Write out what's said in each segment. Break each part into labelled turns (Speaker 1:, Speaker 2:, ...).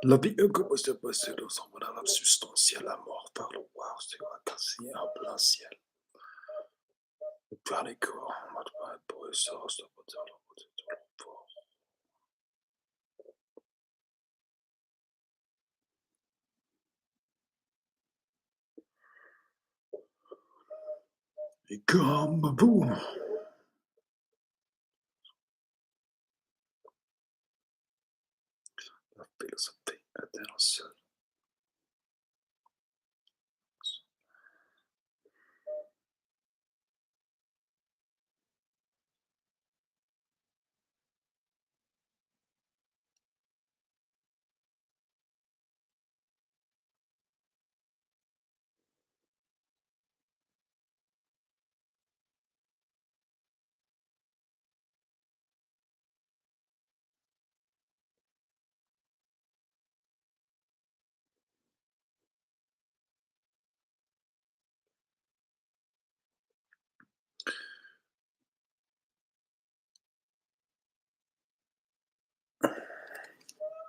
Speaker 1: La vie commence à passer dans son modèle substantiel à mort par le voir sur un cassé en plein ciel. Par les corps, en mode pour ça, c'est pas dire le mot de l'enfant. Et comme boum, la philosophie internationale.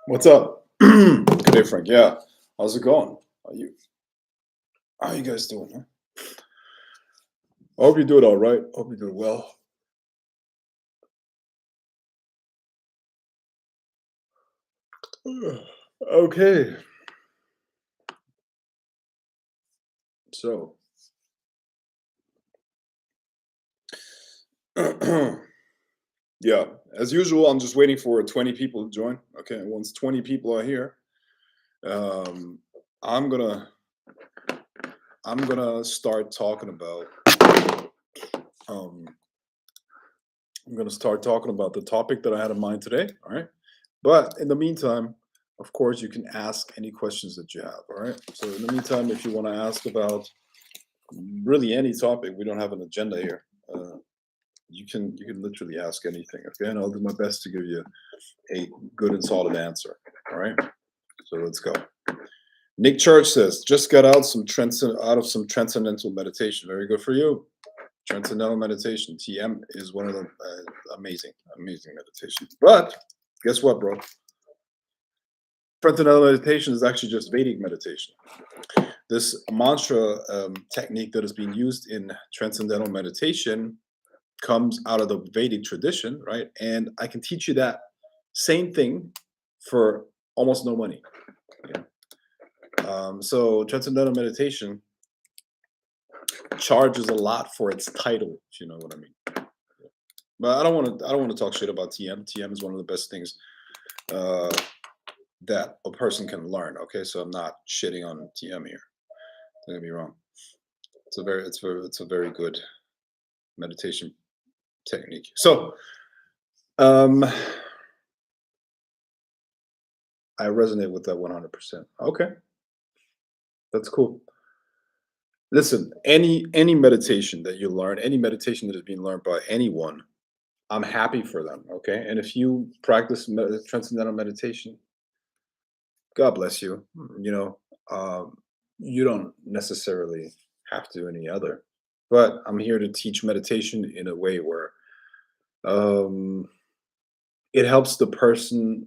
Speaker 1: What's up? Good day, Frank. Yeah. How's it going? How you guys doing, huh? I hope you're doing all right. Hope you're doing well. Okay. So yeah, as usual, I'm just waiting for 20 people to join. Okay, once 20 people are here, um, I'm gonna I'm gonna start talking about um, I'm gonna start talking about the topic that I had in mind today. All right, but in the meantime, of course, you can ask any questions that you have. All right. So in the meantime, if you want to ask about really any topic, we don't have an agenda here. You can literally ask anything. Okay, and I'll do my best to give you a good and solid answer. All right. So let's go. Nick Church says, just got out of some transcendental meditation. Very good for you. Transcendental meditation, TM, is one of the amazing, amazing meditations. But guess what, bro? Transcendental meditation is actually just Vedic meditation. This mantra technique that is being used in transcendental meditation comes out of the Vedic tradition, right? And I can teach you that same thing for almost no money. So transcendental meditation charges a lot for its title, if you know what I mean. But I don't want to talk shit about TM. TM is one of the best things that a person can learn. Okay, so I'm not shitting on TM here. Don't get me wrong. It's a very good meditation technique. So I resonate with that 100%. Okay, that's cool. Listen, any meditation that you learn, any meditation that is being learned by anyone, I'm happy for them. Okay, and if you practice transcendental meditation, God bless you. You know, you don't necessarily have to do any other, but I'm here to teach meditation in a way where um, it helps the person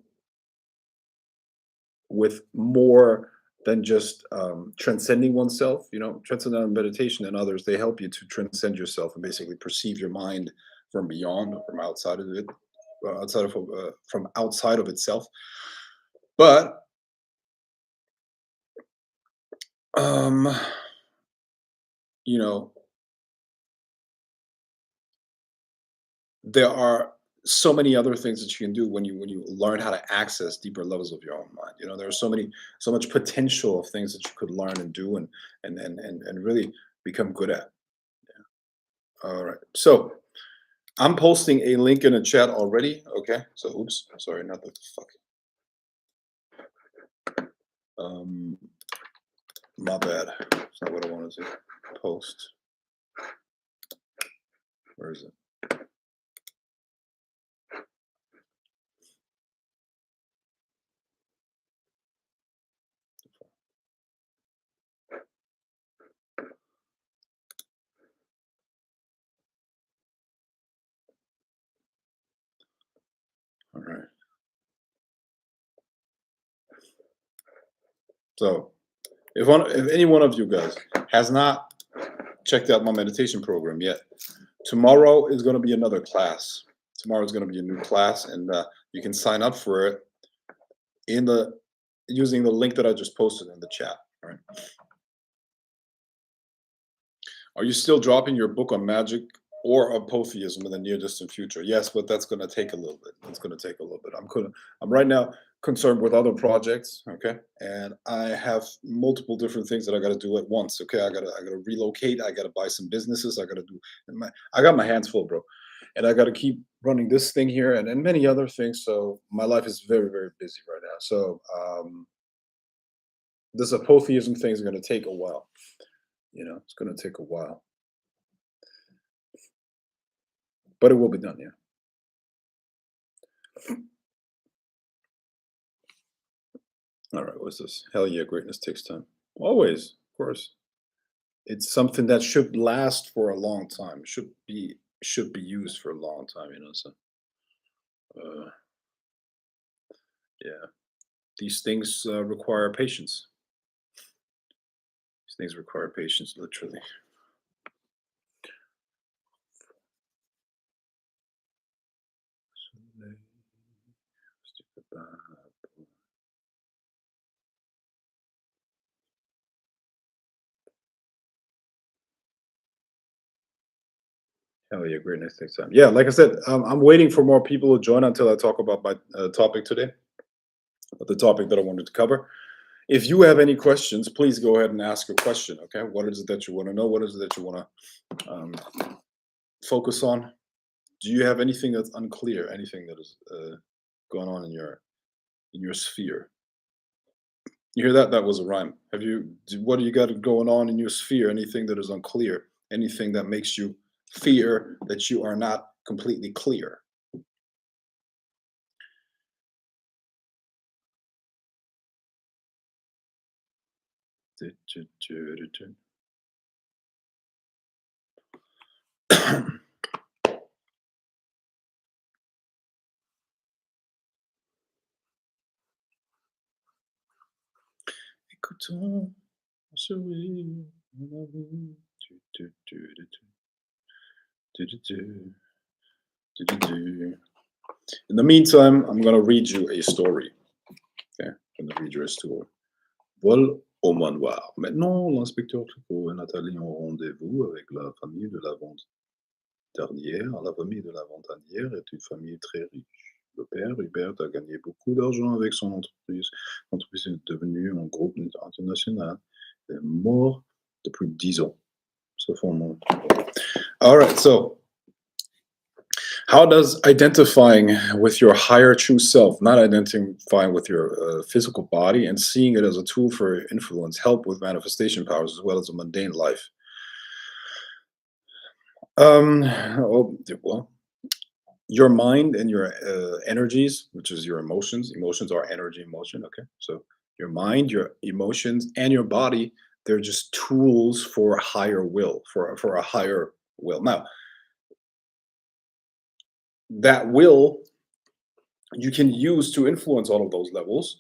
Speaker 1: with more than just transcending oneself. You know, transcendental meditation and others, they help you to transcend yourself and basically perceive your mind from beyond, from outside of it, from outside of itself. But um, you know, there are so many other things that you can do when you learn how to access deeper levels of your own mind. You know, there are so much potential of things that you could learn and do and really become good at. All right. So I'm posting a link in the chat already. Okay. So oops, sorry, not the fuck. Um my bad. It's not what I wanted to post. Where is it? All right. So if any one of you guys has not checked out my meditation program yet, tomorrow is going to be another class. Tomorrow is going to be a new class, and you can sign up for it in the using the link that I just posted in the chat. All right. Are you still dropping your book on magic or apotheism in the near distant future? Yes, but that's going to take a little bit. That's going to take a little bit. I'm right now concerned with other projects, okay? And I have multiple different things that I got to do at once, okay? I got to relocate, I got to buy some businesses, I got to do I got my hands full, bro. And I got to keep running this thing here and many other things, so my life is very very busy right now. So, this apotheism thing is going to take a while. You know, it's going to take a while, but it will be done, yeah. All right, what's this? Hell yeah, greatness takes time. Always, of course. It's something that should last for a long time. Should be used for a long time, you know. So uh yeah. These things require patience. These things require patience, literally. Hell yeah, greatness takes time. Yeah, like I said, I'm waiting for more people to join until I talk about my topic today, the topic that I wanted to cover. If you have any questions, please go ahead and ask a question. Okay, what is it that you want to know? What is it that you want to focus on? Do you have anything that's unclear? Anything that is going on in your sphere? You hear that? That was a rhyme. Have you? What do you got going on in your sphere? Anything that is unclear? Anything that makes you fear that you are not completely clear? Écoutons sourire mon ami. In the meantime, I'm going to read you a story. Okay, I'm going to read you a story. Vol au manoir. Maintenant, l'inspecteur Tricot et Nathalie ont rendez-vous avec la famille de la dernière. La famille de la Ventanière est une famille très riche. Le père, Hubert, a gagné beaucoup d'argent avec son entreprise. L'entreprise est devenue un groupe international. Il est mort depuis 10 ans. So for a moment. All right, so how does identifying with your higher true self, not identifying with your physical body and seeing it as a tool for influence, help with manifestation powers as well as a mundane life? Well, your mind and your energies, which is your emotions. Emotions are energy, emotion. Okay, so your mind, your emotions, and your body, they're just tools for a higher will, for a higher will. Now, that will you can use to influence all of those levels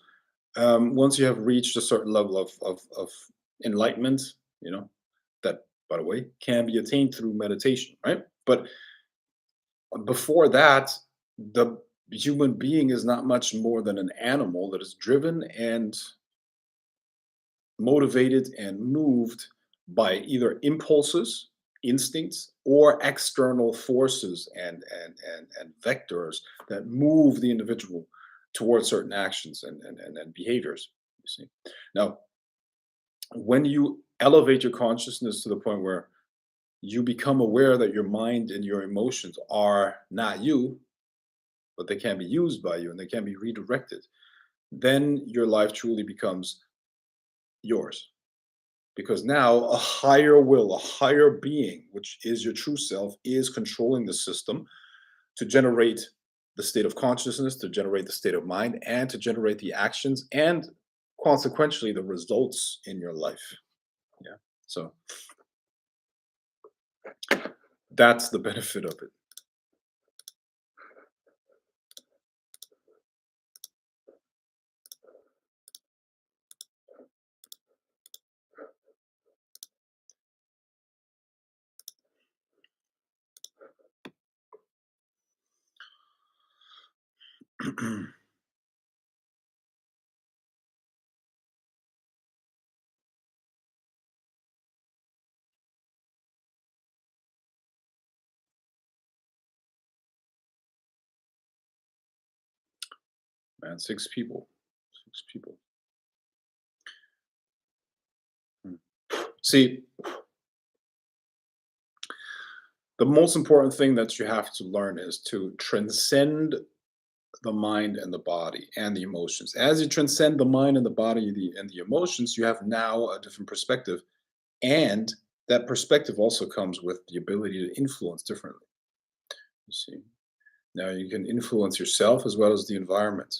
Speaker 1: once you have reached a certain level of enlightenment. You know that, by the way, can be attained through meditation, right? But before that, the human being is not much more than an animal that is driven and motivated and moved by either impulses, instincts, or external forces and vectors that move the individual towards certain actions and behaviors. You see. Now, when you elevate your consciousness to the point where you become aware that your mind and your emotions are not you, but they can be used by you and they can be redirected, then your life truly becomes yours. Because now a higher will, a higher being, which is your true self, is controlling the system to generate the state of consciousness, to generate the state of mind, and to generate the actions and consequentially the results in your life. Yeah. So that's the benefit of it. Man, six people. Six people. Hmm. See, the most important thing that you have to learn is to transcend the mind and the body and the emotions. As you transcend the mind and the body and the emotions, you have now a different perspective. And that perspective also comes with the ability to influence differently. You see, now you can influence yourself as well as the environment.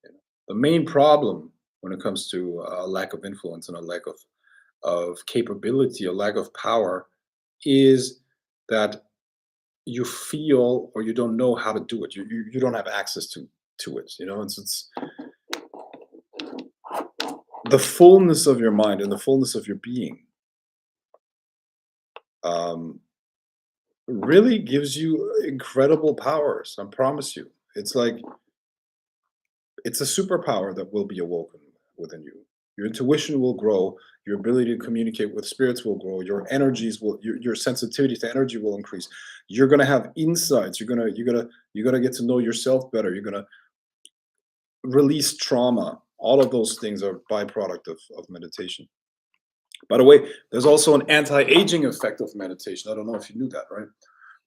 Speaker 1: You know, the main problem when it comes to a lack of influence and a lack of capability, a lack of power, is that you feel or you don't know how to do it. You don't have access to it. You know, it's the fullness of your mind and the fullness of your being um, really gives you incredible powers. I promise you. It's like it's a superpower that will be awoken within you. Your intuition will grow. Your ability to communicate with spirits will grow. Your energies will, your sensitivity to energy will increase. You're gonna have insights. You're gonna get to know yourself better. You're gonna release trauma. All of those things are byproduct of meditation. By the way, there's also an anti-aging effect of meditation. I don't know if you knew that, right?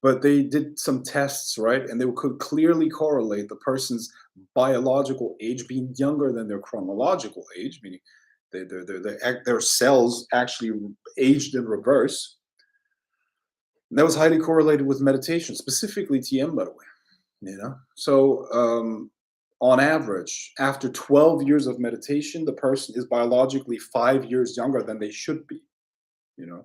Speaker 1: But they did some tests, right? And they could clearly correlate the person's biological age being younger than their chronological age, meaning their cells actually aged in reverse. And that was highly correlated with meditation, specifically TM, by the way. You know, so on average, after 12 years of meditation, the person is biologically 5 years younger than they should be. You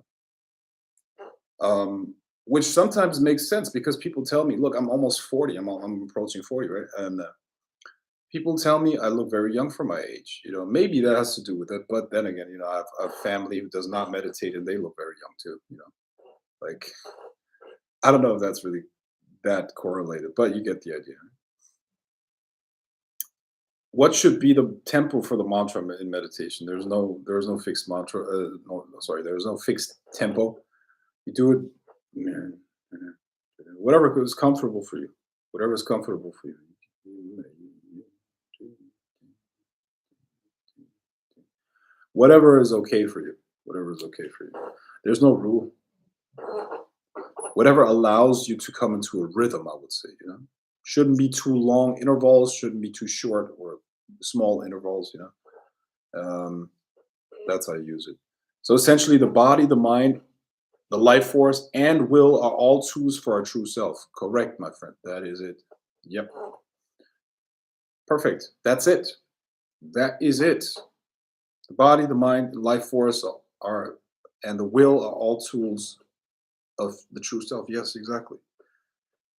Speaker 1: know, which sometimes makes sense because people tell me, "Look, I'm almost 40. I'm approaching 40, right?" And people tell me I look very young for my age. You know, maybe that has to do with it, but then again, you know, I have a family who does not meditate and they look very young too. You know, like I don't know if that's really that correlated, but you get the idea. What should be the tempo for the mantra in meditation? There's no fixed mantra. No, sorry, there's no fixed tempo. You do it whatever is comfortable for you. Whatever is comfortable for you. Whatever is okay for you. Whatever is okay for you. There's no rule. Whatever allows you to come into a rhythm, I would say, you know. Shouldn't be too long intervals, shouldn't be too short or small intervals, you know. That's how I use it. So essentially the body, the mind, the life force, and will are all tools for our true self. Correct, my friend. That is it. Yep. Perfect. That's it. That is it. The body, the mind, the life force are, and the will are all tools of the true self. Yes, exactly.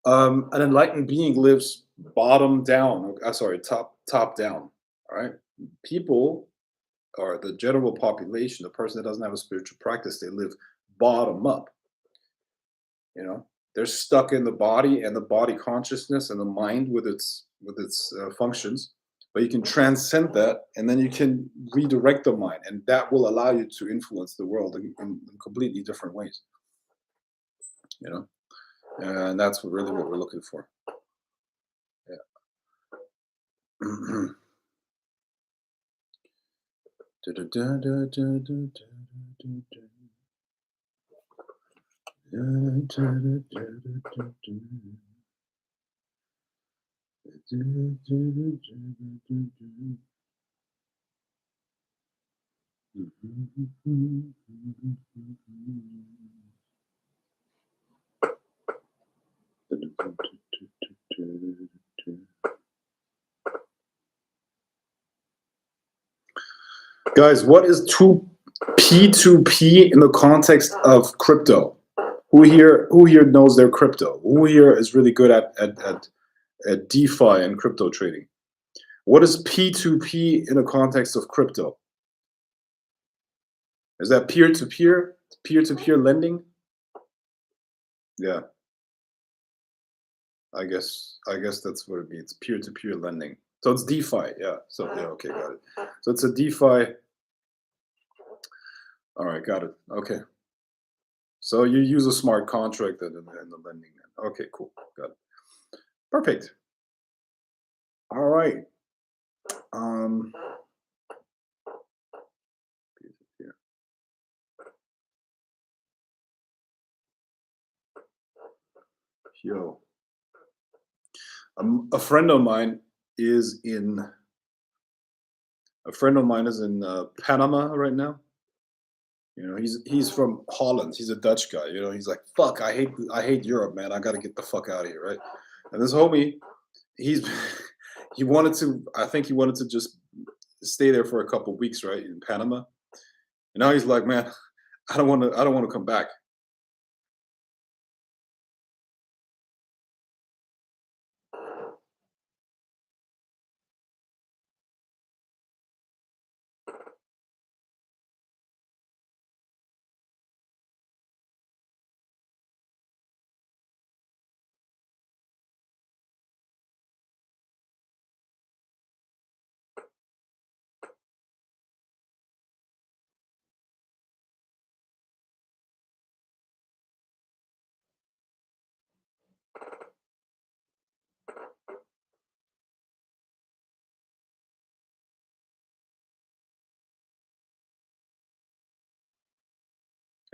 Speaker 1: An enlightened being lives bottom down. Sorry, top down. All right. People or the general population, the person that doesn't have a spiritual practice, they live bottom up. You know, they're stuck in the body and the body consciousness and the mind with its functions, but you can transcend that, and then you can redirect the mind, and that will allow you to influence the world in completely different ways. You know, and that's really what we're looking for. Yeah. Guys, what is P2P in the context of crypto? Who here knows their crypto? Who here is really good at DeFi and crypto trading? What is P2P in the context of crypto? Is that peer-to-peer lending? Yeah, I guess that's what it means. Peer-to-peer lending. So it's DeFi. Yeah. So yeah, okay, got it. So it's a DeFi. All right, got it. Okay. So you use a smart contract in the lending. Okay, cool. Got it. Perfect. All right. Um, peer-to-peer. Yo, a friend of mine is in Panama right now. You know, he's from Holland. He's a Dutch guy. You know, he's like, "Fuck, I hate Europe, man. I got to get the fuck out of here." Right? And this homie, he's he wanted to. I think he wanted to just stay there for a couple weeks, right, in Panama. And now he's like, "Man, I don't want to. I don't want to come back."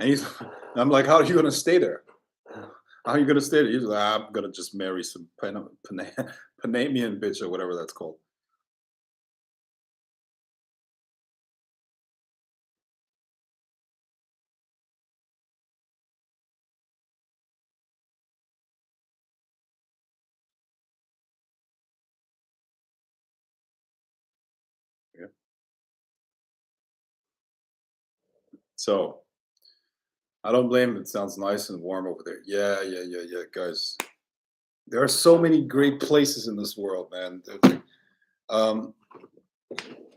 Speaker 1: And I'm like, "How are you gonna stay there? How are you gonna stay there?" He's like, "I'm gonna just marry some Panamanian bitch or whatever that's called." Yeah. So I don't blame him. It sounds nice and warm over there. Yeah, yeah, yeah, yeah, guys. There are so many great places in this world, man. Um,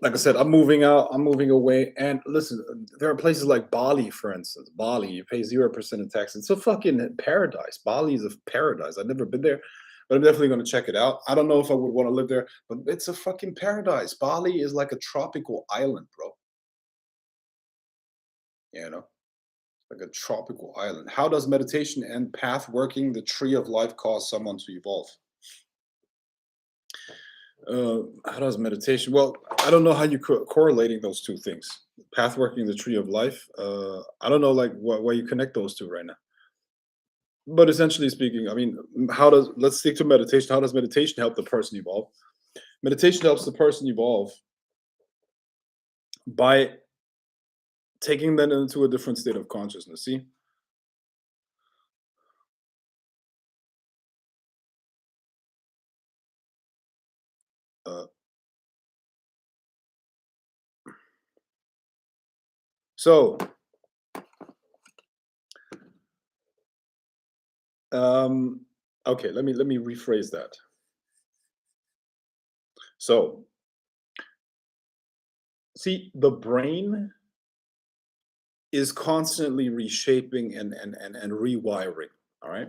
Speaker 1: like I said, I'm moving out. I'm moving away. And listen, there are places like Bali, for instance. Bali, you pay 0% in tax. It's a fucking paradise. Bali is a paradise. I've never been there, but I'm definitely going to check it out. I don't know if I would want to live there, but it's a fucking paradise. Bali is like a tropical island, bro. You know, like a tropical island. How does meditation and path working the tree of life cause someone to evolve? How does meditation? Well, I don't know how you correlating those two things. Path working, the tree of life. I don't know, like why you connect those two right now. But essentially speaking, I mean, how does let's stick to meditation. How does meditation help the person evolve? Meditation helps the person evolve by taking them into a different state of consciousness. See, uh, so um, okay, let me rephrase that. So, see, the brain is constantly reshaping and rewiring. All right.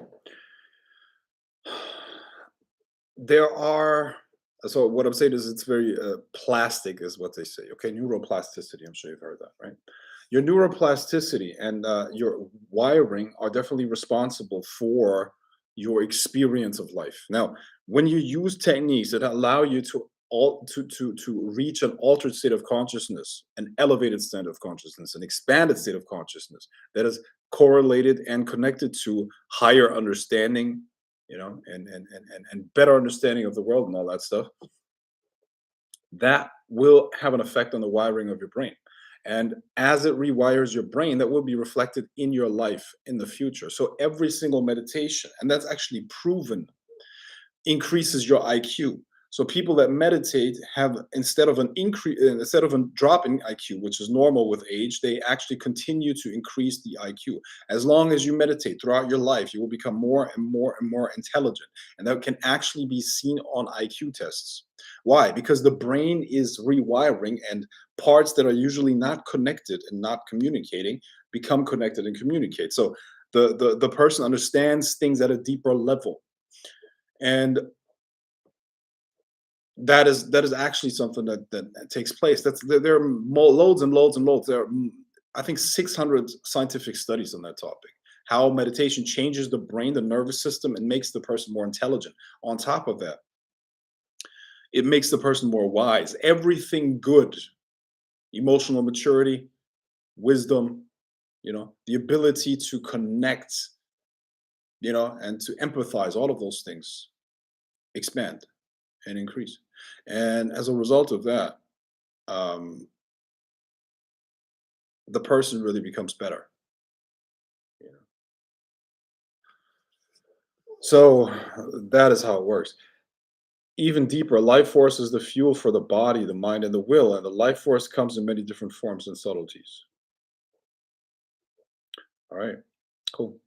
Speaker 1: There are So what I'm saying is it's very plastic, is what they say. Okay, neuroplasticity. I'm sure you've heard that, right? Your neuroplasticity and your wiring are definitely responsible for your experience of life. Now, when you use techniques that allow you to to reach an altered state of consciousness, an elevated state of consciousness, an expanded state of consciousness that is correlated and connected to higher understanding, and better understanding of the world and all that stuff, that will have an effect on the wiring of your brain. And as it rewires your brain, that will be reflected in your life in the future. So every single meditation, and that's actually proven, increases your IQ. So people that meditate have, instead of a drop in IQ, which is normal with age, they actually continue to increase the IQ. As long as you meditate throughout your life, you will become more and more and more intelligent. And that can actually be seen on IQ tests. Why? Because the brain is rewiring, and parts that are usually not connected and not communicating become connected and communicate. So the person understands things at a deeper level. And that is actually something that takes place. There are loads and loads and loads. There are, I think, 600 scientific studies on that topic. How meditation changes the brain, the nervous system, and makes the person more intelligent. On top of that, it makes the person more wise. Everything good, emotional maturity, wisdom, the ability to connect, and to empathize, all of those things expand and increase. And as a result of that, um, the person really becomes better. You know? So that is how it works. Even deeper, life force is the fuel for the body, the mind, and the will. And the life force comes in many different forms and subtleties. All right, cool.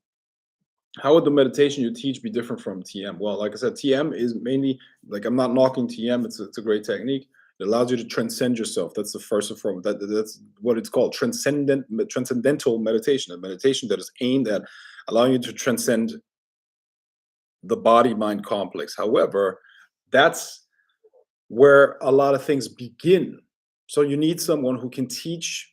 Speaker 1: How would the meditation you teach be different from TM? Well, like I said, TM is mainly, like, I'm not knocking TM. It's a great technique. It allows you to transcend yourself. That's the first and foremost. That's what it's called, transcendental meditation, a meditation that is aimed at allowing you to transcend the body mind complex. However, that's where a lot of things begin. So you need someone who can teach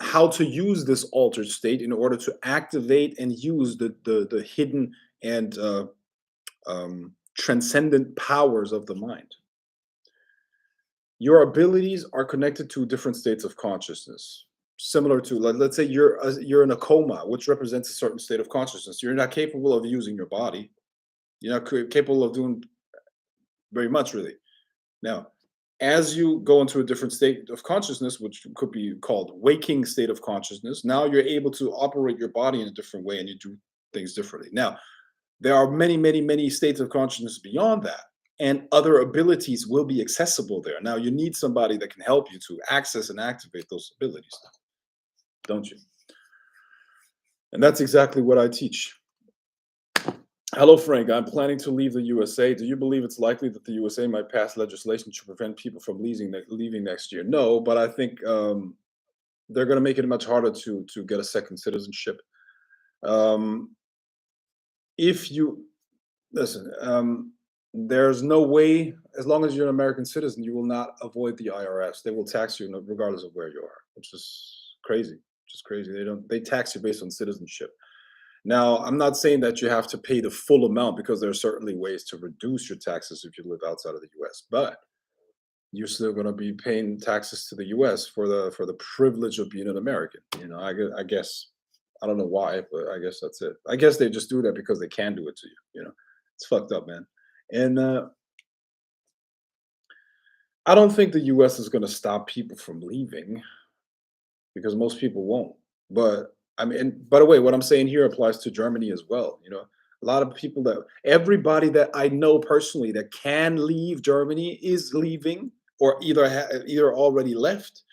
Speaker 1: how to use this altered state in order to activate and use the hidden and transcendent powers of the mind. Your abilities are connected to different states of consciousness, similar to, let's say you're in a coma, which represents a certain state of consciousness. You're not capable of using your body. You're not capable of doing very much, really. Now, as you go into a different state of consciousness, which could be called waking state of consciousness, now you're able to operate your body in a different way and you do things differently. Now, there are many, many, many states of consciousness beyond that, and other abilities will be accessible there. Now, you need somebody that can help you to access and activate those abilities, don't you? And that's exactly what I teach. Hello, Frank. I'm planning to leave the USA. Do you believe it's likely that the USA might pass legislation to prevent people from leaving next year? No, but I think they're going to make it much harder to get a second citizenship. Um, if you listen, there's no way, as long as you're an American citizen, you will not avoid the IRS. They will tax you regardless of where you are, which is crazy. Just crazy. They tax you based on citizenship. Now, I'm not saying that you have to pay the full amount, because there are certainly ways to reduce your taxes if you live outside of the US, but you're still going to be paying taxes to the US for the privilege of being an American. I guess I don't know why, but I guess that's it. I guess they just do that because they can do it to you. It's fucked up, man. And I don't think the US is going to stop people from leaving, because most people won't. But I mean, by the way, what I'm saying here applies to Germany as well. A lot of people, everybody that I know personally that can leave Germany is leaving, or either already left.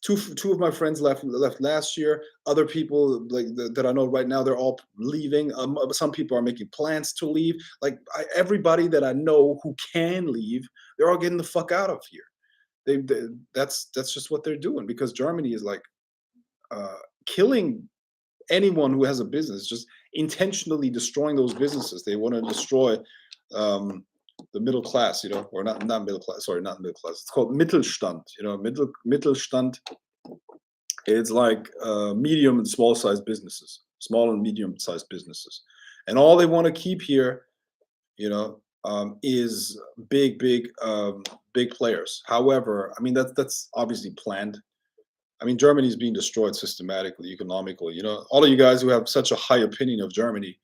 Speaker 1: Two of my friends left last year. Other people, like, that I know right now, they're all leaving. Some people are making plans to leave. Like, everybody that I know who can leave, they're all getting the fuck out of here. That's just what they're doing, because Germany is like killing anyone who has a business, just intentionally destroying those businesses. They want to destroy um, the middle class, or not middle class. Sorry, not middle class. It's called Mittelstand. Mittelstand. It's like medium and small sized businesses, small and medium sized businesses, and all they want to keep here, is big players. However, I mean that's obviously planned. I mean, Germany is being destroyed systematically, economically. All of you guys who have such a high opinion of Germany,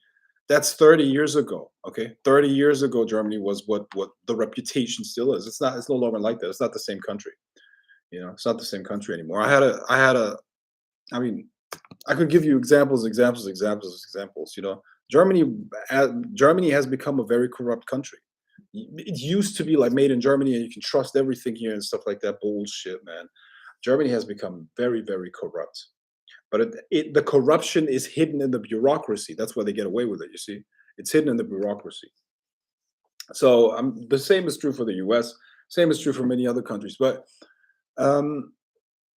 Speaker 1: that's 30 years ago. Okay, 30 years ago, Germany was what the reputation still is. It's not. It's no longer like that. It's not the same country. It's not the same country anymore. I mean, I could give you examples. Germany has become a very corrupt country. It used to be like made in Germany, and you can trust everything here and stuff like that. Bullshit, man. Germany has become very, very corrupt. But the corruption is hidden in the bureaucracy. That's why they get away with it. You see, it's hidden in the bureaucracy. So the same is true for the U.S. Same is true for many other countries. But no,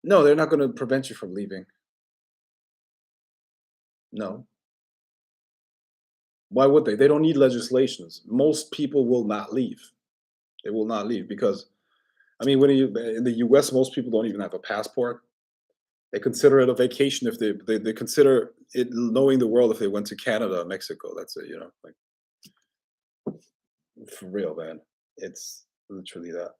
Speaker 1: they're not going to prevent you from leaving. No. Why would they? They don't need legislations. Most people will not leave. They will not leave because, I mean, in the U.S., most people don't even have a passport. They consider it a vacation if they consider it knowing the world if they went to Canada, Mexico. That's it, like for real, man. It's literally that.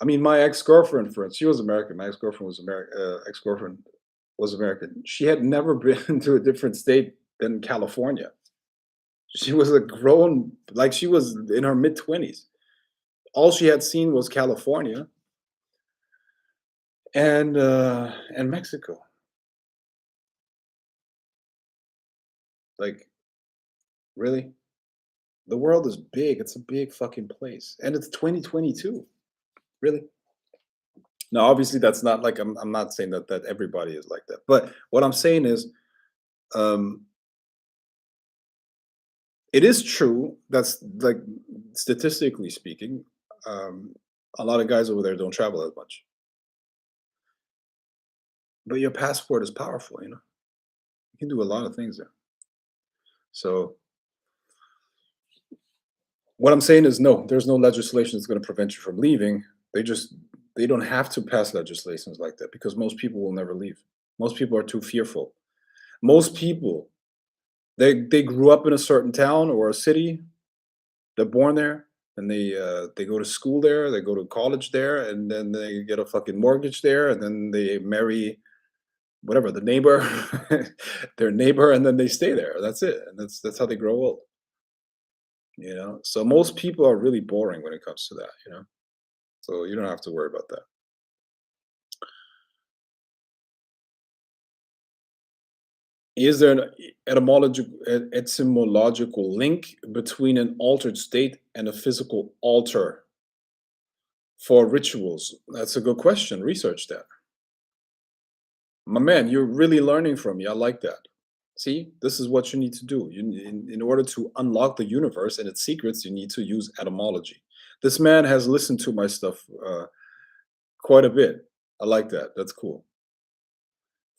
Speaker 1: I mean, my ex-girlfriend, for instance, she was American. My ex-girlfriend was American. Ex-girlfriend was American. She had never been to a different state than California. She was a grown, like she was in her mid-20s. All she had seen was California and Mexico. Like, really? The world is big. It's a big fucking place, and it's 2022. Really? Now, obviously, that's not like I'm not saying that everybody is like that, but what I'm saying is, um, it is true. That's like statistically speaking, um, a lot of guys over there don't travel as much. But your passport is powerful. You can do a lot of things there. So what I'm saying is no, there's no legislation that's going to prevent you from leaving. They don't have to pass legislations like that because most people will never leave. Most people are too fearful. Most people they grew up in a certain town or a city. They're born there, and they go to school there, they go to college there, and then they get a fucking mortgage there, and then they marry whatever the neighbor, their neighbor, and then they stay there. That's it, and that's how they grow old. So most people are really boring when it comes to that. So you don't have to worry about that. Is there an etymological link between an altered state and a physical altar for rituals? That's a good question. Research that. My man, you're really learning from me. I like that. See, this is what you need to do. In order to unlock the universe and its secrets, you need to use etymology. This man has listened to my stuff quite a bit. I like that. That's cool.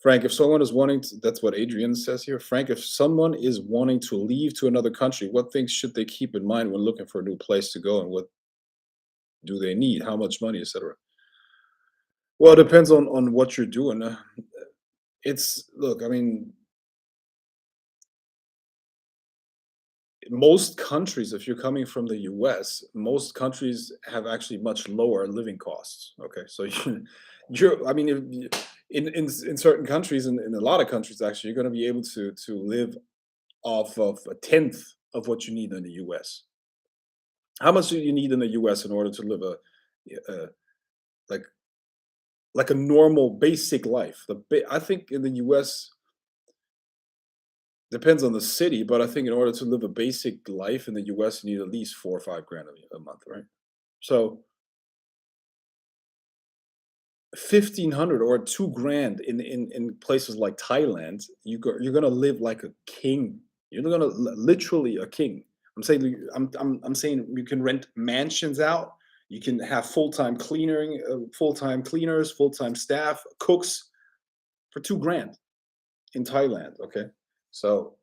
Speaker 1: Frank, if someone is wanting to, that's what Adrian says here. Frank, if someone is wanting to leave to another country, what things should they keep in mind when looking for a new place to go, and what do they need? How much money, etc. Well, it depends on what you're doing. It's look, I mean, most countries, if you're coming from the US, most countries have actually much lower living costs. Okay, so I mean, if in certain countries, in a lot of countries, actually, you're going to be able to live off of a tenth of what you need in the US. How much do you need in the US in order to live a like like a normal basic life? I think in the US depends on the city, but I think in order to live a basic life in the US, you need at least 4 or 5 grand a month, right? So 1,500 or 2 grand in places like Thailand, you're gonna live like a king. You're gonna literally a king. I'm saying you can rent mansions out. You can have full time cleaners, full time staff, cooks for 2 grand in Thailand. Okay, so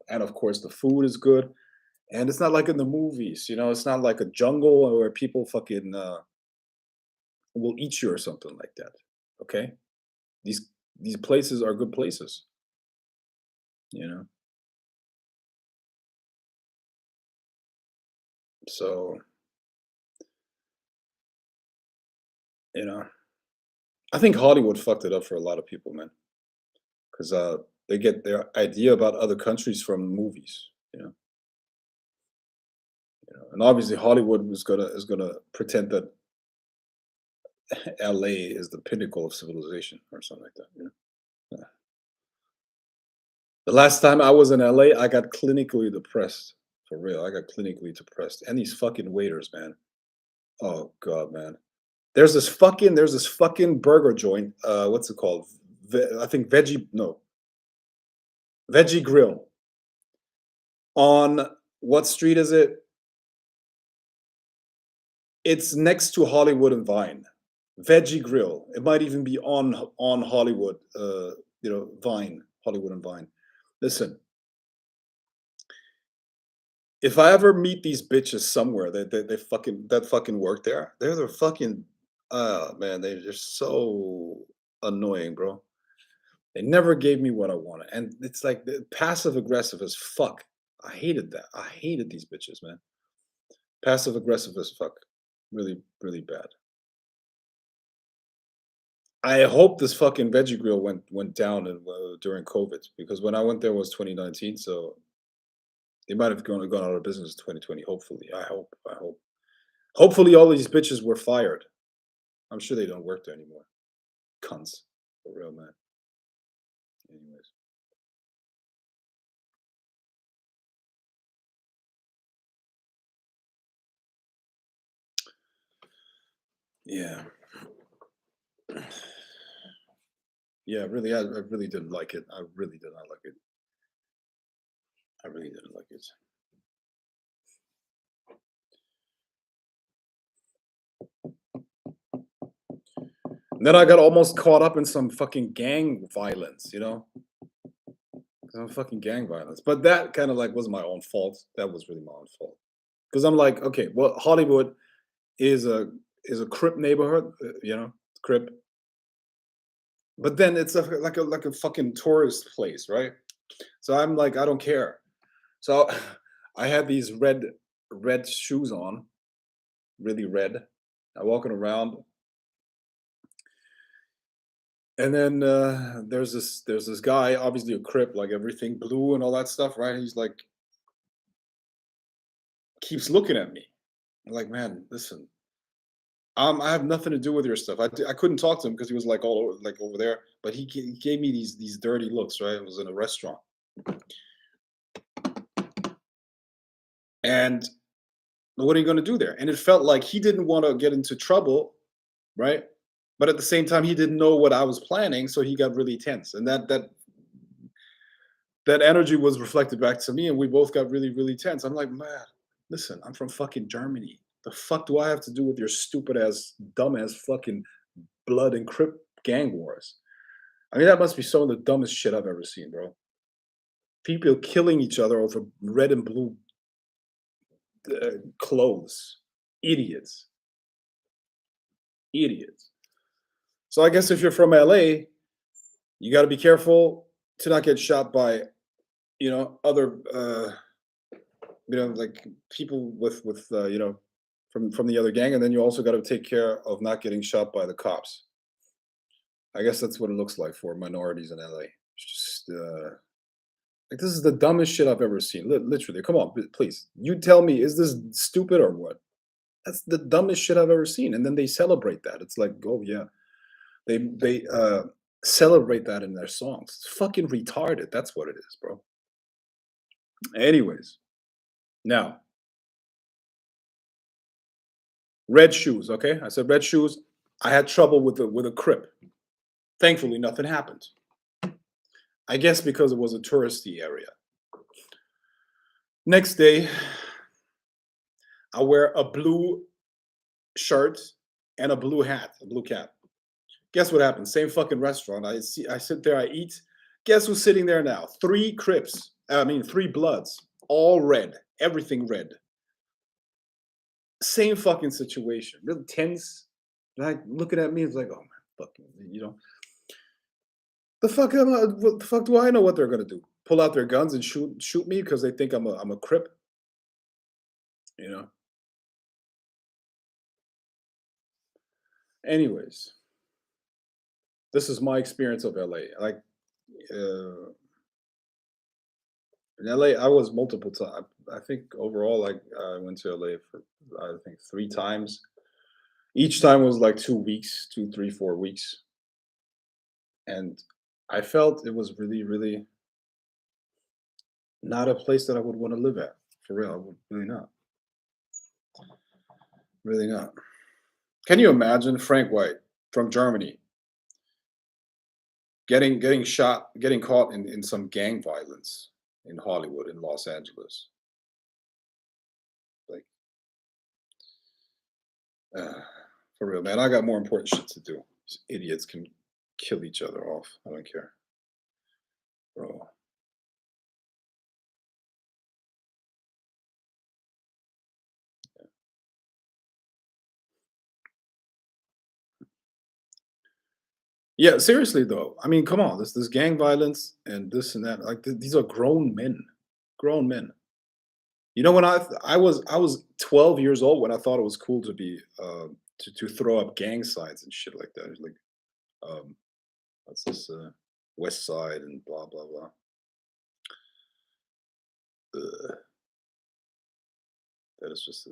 Speaker 1: and of course the food is good. And it's not like in the movies, you know, it's not like a jungle where people fucking will eat you or something like that. Okay? These these places are good places, you know. So, you know, I think Hollywood fucked it up for a lot of people, man, because they get their idea about other countries from movies, and obviously Hollywood is gonna pretend that LA is the pinnacle of civilization or something like that. Yeah. The last time I was in LA, I got clinically depressed. For real, I got clinically depressed. And these fucking waiters, man. Oh god, man. There's this fucking burger joint. What's it called? I think Veggie Grill. On what street is it? It's next to Hollywood and Vine. Veggie Grill. It might even be on Hollywood, Vine, Hollywood and Vine. Listen, if I ever meet these bitches somewhere that fucking work there, they're the fucking man, they're just so annoying, bro. They never gave me what I wanted. And it's like passive aggressive as fuck. I hated that. I hated these bitches, man. Passive aggressive as fuck. Really, really bad. I hope this fucking veggie grill went down during COVID because when I went there was 2019, so they might have gone out of business in 2020. Hopefully, I hope. I hope. Hopefully, all these bitches were fired. I'm sure they don't work there anymore. Cunts, for real, man. Anyways, yeah, yeah. Really, I really didn't like it. I really did not like it. I really didn't like it. And then I got almost caught up in some fucking gang violence, some fucking gang violence. But that kind of like was my own fault. That was really my own fault. Because I'm like, okay, well, Hollywood is a Crip neighborhood, Crip. But then it's like a fucking tourist place, right? So I'm like, I don't care. So I had these red shoes on, really red. I'm walking around, and then there's this guy, obviously a Crip, like everything blue and all that stuff, right? He's like keeps looking at me. I'm like, man, listen, I have nothing to do with your stuff. I couldn't talk to him because he was like all over, like over there. But he gave me these dirty looks, right? It was in a restaurant, and what are you going to do there? And it felt like he didn't want to get into trouble, right? But at the same time, he didn't know what I was planning, so he got really tense, and that energy was reflected back to me, and we both got really really tense. I'm like, man, listen, I'm from fucking Germany. The fuck do I have to do with your stupid ass, dumb ass fucking blood and Crip gang wars? I mean, that must be some of the dumbest shit I've ever seen, bro. People killing each other over red and blue clothes. Idiots. Idiots. So I guess if you're from LA, you got to be careful to not get shot by, other, like people with from the other gang, and then you also got to take care of not getting shot by the cops. I guess that's what it looks like for minorities in LA. It's just like this is the dumbest shit I've ever seen. Literally, come on, please. You tell me, is this stupid or what? That's the dumbest shit I've ever seen. And then they celebrate that. It's like, oh yeah, they celebrate that in their songs. It's fucking retarded. That's what it is, bro. Anyways, now red shoes. Okay, I said red shoes. I had trouble with a Crip. Thankfully, nothing happened. I guess because it was a touristy area. Next day, I wear a blue shirt and a blue hat, a blue cap. Guess what happens? Same fucking restaurant. I sit there, I eat. Guess who's sitting there now? Three Crips. I mean, three Bloods, all red, everything red. Same fucking situation, really tense. Like looking at me, it's like, oh man, fucking, what the fuck do I know what they're gonna do? Pull out their guns and shoot me because they think I'm a crip, you know? Anyways, this is my experience of LA. Like, uh, in LA, I was multiple times. I think overall, like, I went to LA for, I think, 3 times. Each time was like 2 weeks, 2, 3, 4 weeks, and I felt it was really, really not a place that I would wanna live at. For real, I would really not. Really not. Can you imagine Frank White from Germany getting shot, getting caught in some gang violence in Hollywood, in Los Angeles? Like, uh, for real, man, I got more important shit to do. These idiots can kill each other off. I don't care, bro. Yeah, seriously though. I mean, come on, this gang violence and this and that. Like these are grown men, grown men. You know, when I was 12 years old when I thought it was cool to be to throw up gang signs and shit like that. It's like, um, what's this, West Side and blah blah blah. Ugh, that is just.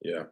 Speaker 1: Yeah.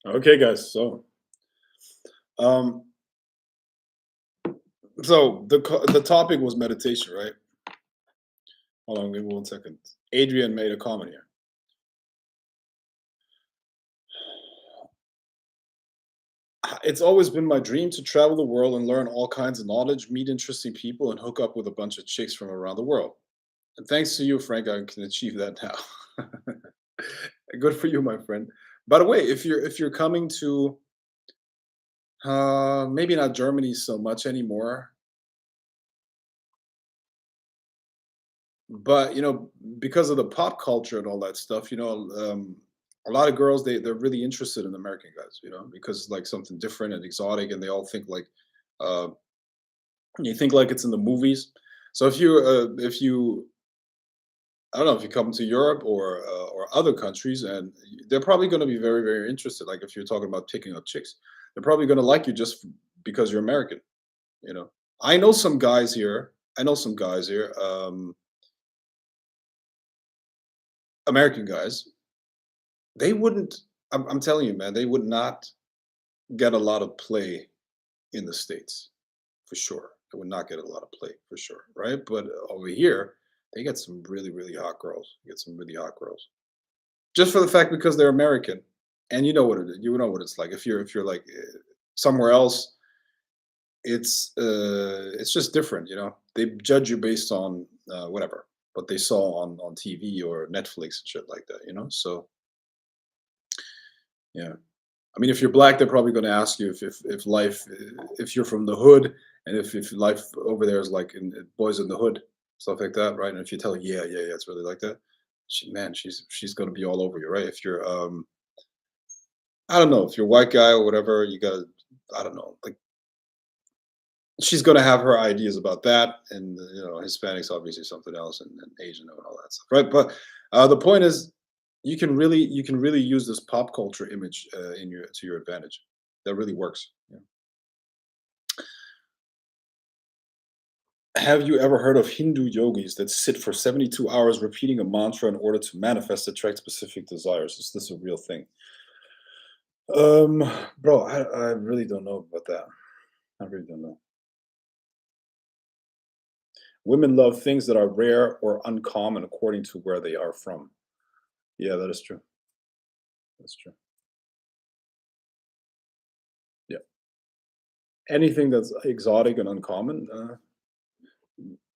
Speaker 1: Okay, guys. Um, the topic was meditation, right? Hold on, give me 1 second. Adrian made a comment here. It's always been my dream to travel the world and learn all kinds of knowledge, meet interesting people, and hook up with a bunch of chicks from around the world. And thanks to you, Frank, I can achieve that now. Good for you, my friend. By the way, if you're coming to maybe not Germany so much anymore, but because of the pop culture and all that stuff, a lot of girls they're really interested in American guys, because it's like something different and exotic, and they all think like uh, you think like it's in the movies. So if you I don't know if you come to Europe or other countries, and they're probably going to be very very interested. Like if you're talking about picking up chicks, they're probably going to like you just because you're American. You know, I know some guys here. I know some guys here, American guys. They wouldn't. I'm telling you, man, they would not get a lot of play in the states for sure. They would not get a lot of play for sure, right? But over here, they get some really really hot girls. Get some really hot girls. Just for the fact because they're American, and you know what it is. You know what it's like. If you're like somewhere else, it's just different. They judge you based on whatever what they saw on TV or Netflix and shit like that. So yeah. I mean, if you're black, they're probably going to ask you if life, if you're from the hood, and if life over there is like in Boys in the Hood, stuff like that, right? And if you tell her, yeah, yeah, yeah, it's really like that, man, she's going to be all over you, right? If you're, I don't know, if you're a white guy or whatever, you got to, I don't know, like she's going to have her ideas about that, and Hispanics obviously something else, and Asian and all that stuff, right? But the point is, you can really use this pop culture image in your to your advantage. That really works. Yeah. Have you ever heard of Hindu yogis that sit for 72 hours repeating a mantra in order to manifest attract specific desires? Is this a real thing? Um, Bro, I really don't know about that. I really don't know. Women love things that are rare or uncommon according to where they are from. Yeah, that is true. That's true. Yeah. Anything that's exotic and uncommon,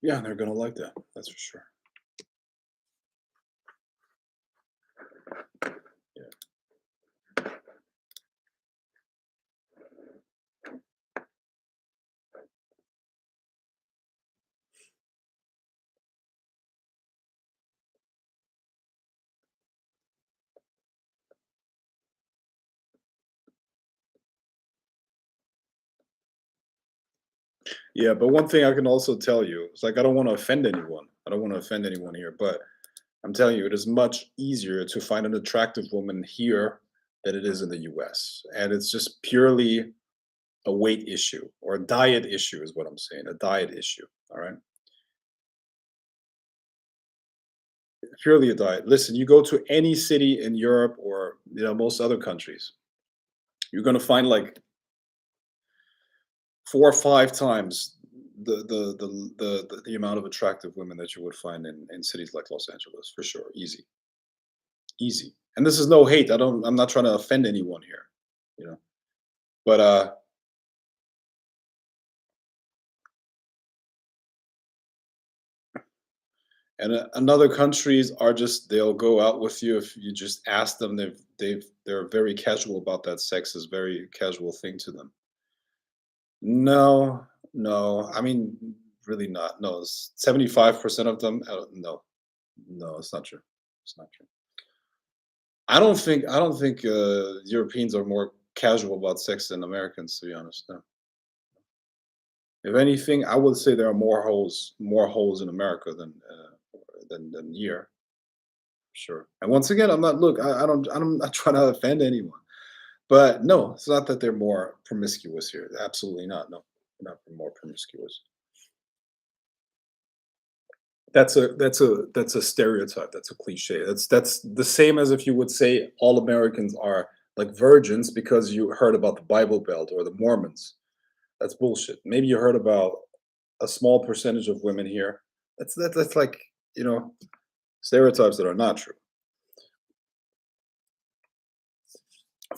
Speaker 1: yeah, they're gonna like that. That's for sure. Yeah. Yeah, but one thing I can also tell you, it's like I don't want to offend anyone. I don't want to offend anyone here, but I'm telling you, it is much easier to find an attractive woman here than it is in the US. And it's just purely a weight issue or a diet issue, is what I'm saying. A diet issue. All right. Purely a diet. Listen, you go to any city in Europe or most other countries, you're gonna find like 4 or 5 times the amount of attractive women that you would find in cities like Los Angeles, for sure. Easy. Easy. And this is no hate. I'm not trying to offend anyone here, you know. But and another countries are just they'll go out with you if you just ask them. They're very casual about that. Sex is very casual thing to them. No, no. I mean, really not. No, 75% of them. No, no, it's not true. It's not true. I don't think Europeans are more casual about sex than Americans. To be honest, no. If anything, I would say there are more holes in America than here. Sure. And once again, I'm not. Look, I'm not trying to offend anyone, but no, it's not that they're more promiscuous here. Absolutely not. No, they're not more promiscuous. That's a stereotype. That's a cliche. That's the same as if you would say all Americans are like virgins because you heard about the Bible Belt or the Mormons. That's bullshit. Maybe you heard about a small percentage of women here. That's like you know stereotypes that are not true.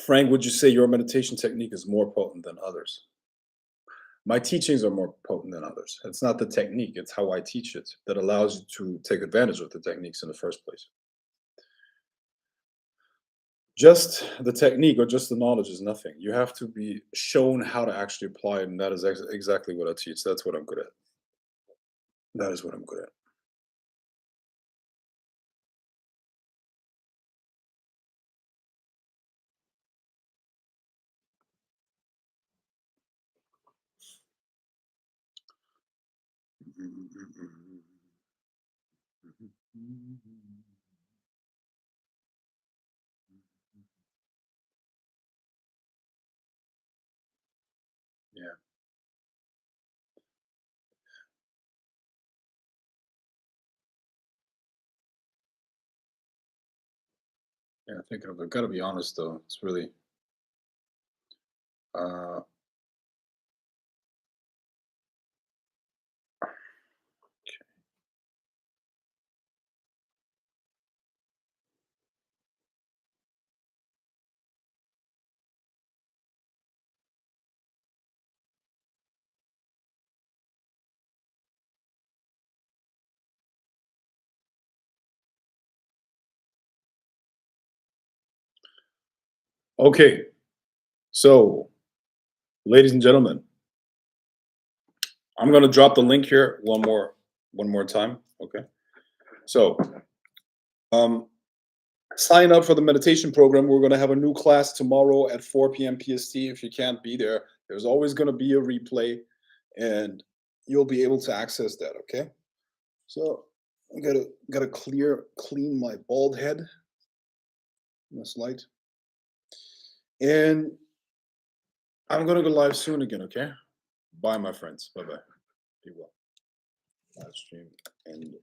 Speaker 1: Frank, would you say your meditation technique is more potent than others? My teachings are more potent than others. It's not the technique; it's how I teach it that allows you to take advantage of the techniques in the first place. Just the technique or just the knowledge is nothing. You have to be shown how to actually apply it, and that is exactly what I teach. That's what I'm good at. That is what I'm good at. Yeah, yeah. Thinking of it. Got to be honest though. It's really. Uh, okay. So, ladies and gentlemen, I'm gonna drop the link here one more time. Okay. So, um, sign up for the meditation program. We're gonna have a new class tomorrow at 4 p.m. PST. If you can't be there, there's always gonna be a replay, and you'll be able to access that. Okay. So I gotta clean my bald head in this light, and I'm gonna go live soon again. Okay. Bye, my friends. Bye bye. Be well. Live stream and.